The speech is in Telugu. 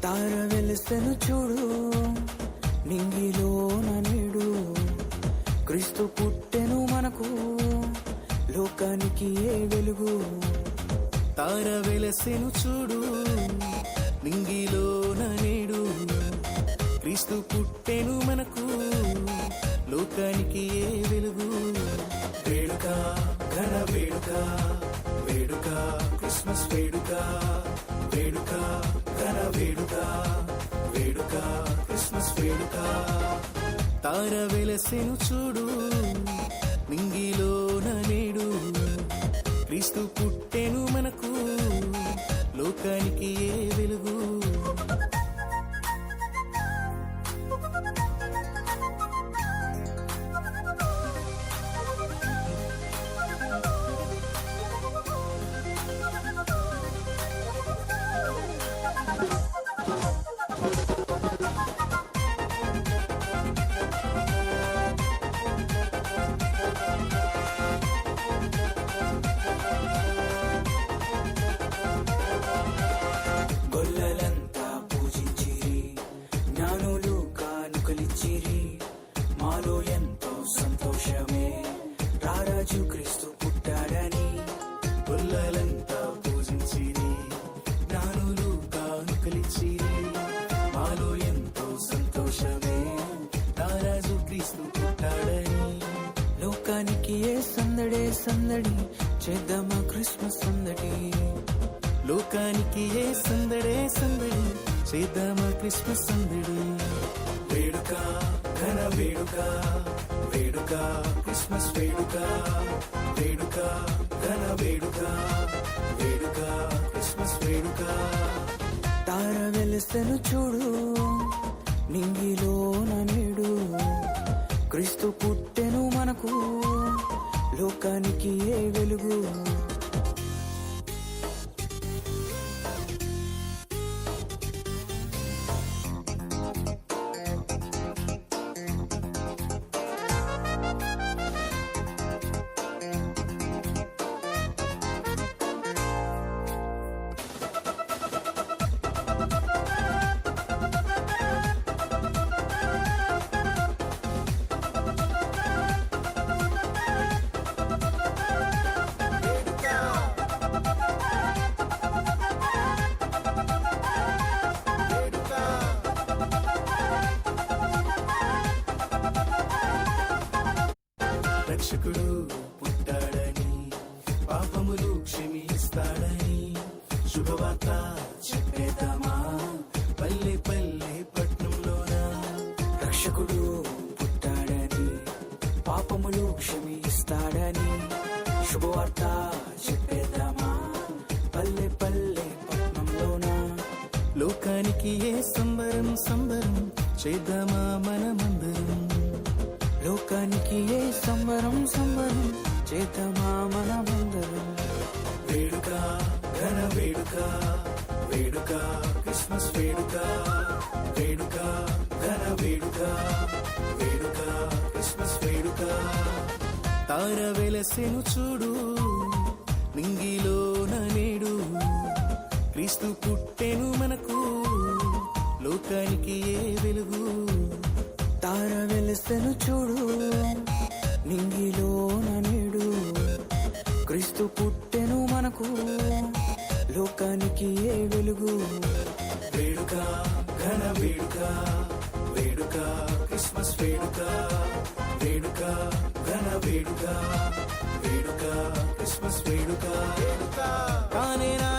తార వెలుసెను చూడు నింగిలోన నేడు, క్రీస్తు పుట్టెను మనకు లోకానికి ఏ వెలుగు. తార వెలసెను చూడు నింగిలోన నేడు, క్రీస్తు పుట్టెను మనకు లోకానికి ఏ వెలుగు. వేడుక ఘన వేడుక, వేడుక క్రిస్మస్ వేడుక, వేడుక ఘన వేడుక, వేడుక క్రిస్మస్ వేడుక. తార వెలసెను చూడు నింగిలోన నేడు, క్రీస్తు పుట్టెను మనకు లోకానికి ఏ వెలుగు. గొల్లలంతా పూజించిరి, జ్ఞానులు కానుకలిచ్చిరి, మాలో ఎంతో సంతోషమే రారాజు క్రీస్తు పుట్టాడని. గొల్లలంతా పూజించిరి, జ్ఞానులు కానుకలిచ్చిరి, మాలో ఎంతో సంతోషమే రారాజు క్రీస్తు పుట్టాడని. లోకానికి ఏ సందడే సందడి, చేద్దామా క్రిస్మస్ సందడి. లోకానికి ఏ సందడే సందడి, చేద్దామా క్రిస్మస్ సందడి. వేడుక ఘన వేడుక, వేడుక క్రిస్మస్ వేడుక, వేడుక ఘన వేడుక, వేడుక క్రిస్మస్ వేడుక. తార వెలుసెను చూడు నింగిలోన నేడు, క్రీస్తు పుట్టెను మనకు లోకానికి ఏ వెలుగు. రక్షకుడు పుట్టాడని, పాపములు క్షమిస్తాడని, శుభవార్త చెప్పేద్దామా పల్లె పల్లె పట్నంలోన. రక్షకుడు పుట్టాడని, పాపములు క్షమిస్తాడని, శుభవార్త చెప్పేద్దామా పల్లె పల్లె పట్నంలోన. లోకానికి ఏ సంబరం సంబరం, చేద్దామా మనమందరం. లోకానికి ఏ సంబరం సంబరం, చేద్దామా మనమందరం. వేడుక ఘన వేడుక, వేడుక క్రిస్మస్ వేడుక, వేడుక ఘన వేడుక, వేడుక క్రిస్మస్ వేడుక. తార వెలసెను చూడు నింగిలోన నేడు, క్రీస్తు పుట్టెను మనకు లోకానికి ఏ వెలుగు. తార వెలుసెను చూడు నింగిలోన నేడు, క్రీస్తు పుట్టెను మనకు లోకానికి ఏ వెలుగు. వేడుక ఘన వేడుక, వేడుక క్రిస్మస్ వేడుక, వేడుక ఘన వేడుక, వేడుక క్రిస్మస్ వేడుక. కానేనా